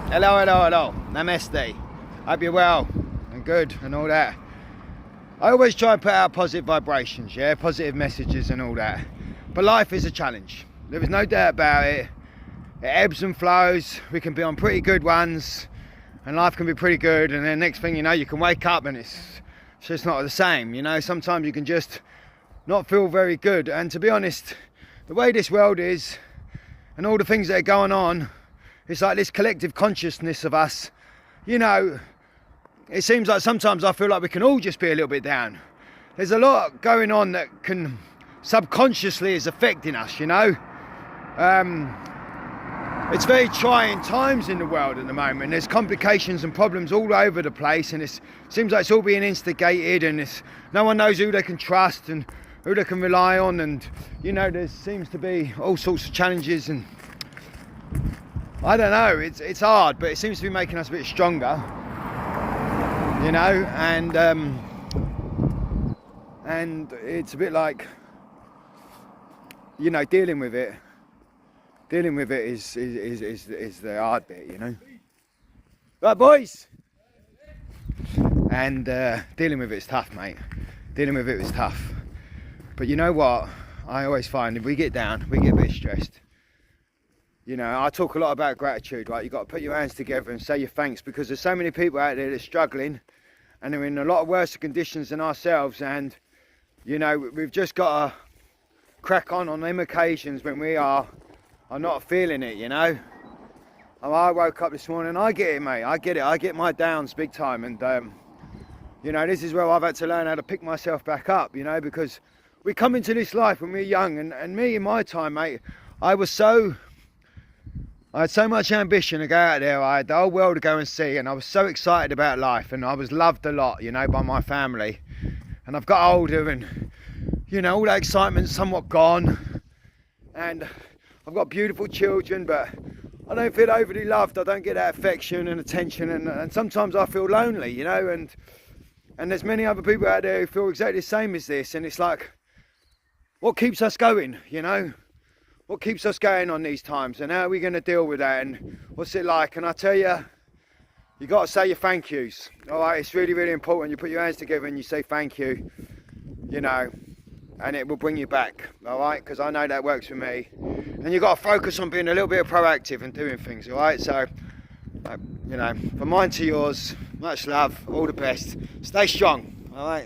Hello. Namaste. Hope you're well and good and all that. I always try and put out positive vibrations, yeah, positive messages and all that. But life is a challenge. There is no doubt about it. It ebbs and flows. We can be on pretty good ones and life can be pretty good, and then next thing you know, you can wake up and it's just not the same, you know. Sometimes you can just not feel very good. And to be honest, the way this world is and all the things that are going on, it's like this collective consciousness of us, you know, it seems like sometimes I feel like we can all just be a little bit down. There's a lot going on that can subconsciously is affecting us, you know. It's very trying times in the world at the moment. There's complications and problems all over the place, and it seems like it's all being instigated, and no one knows who they can trust and who they can rely on, and you know, there seems to be all sorts of challenges, and I don't know, it's hard, but it seems to be making us a bit stronger, you know, and it's a bit like, you know, dealing with it is the hard bit, you know. Right, boys? And dealing with it is tough, mate. Dealing with it is tough. But you know what? I always find if we get down, we get a bit stressed. You know, I talk a lot about gratitude, right? You've got to put your hands together and say your thanks, because there's so many people out there that are struggling and they're in a lot of worse conditions than ourselves, and, you know, we've just got to crack on them occasions when we are not feeling it, you know. I woke up this morning, I get it, mate, I get it, I get my downs big time, and you know, this is where I've had to learn how to pick myself back up, you know, because we come into this life when we're young, and me in my time, mate, I had so much ambition to go out there. I had the whole world to go and see, and I was so excited about life, and I was loved a lot, you know, by my family. And I've got older, and you know, all that excitement's somewhat gone, and I've got beautiful children, but I don't feel overly loved. I don't get that affection and attention, and sometimes I feel lonely, you know, and there's many other people out there who feel exactly the same as this, and it's like, what keeps us going, you know? What keeps us going on these times, and how are we going to deal with that, and what's it like? And I tell you, you got to say your thank yous. All right, it's really, really important. You put your hands together and you say thank you, you know, and it will bring you back. All right, because I know that works for me. And you got to focus on being a little bit proactive and doing things. All right, so you know, from mine to yours, much love, all the best. Stay strong. All right.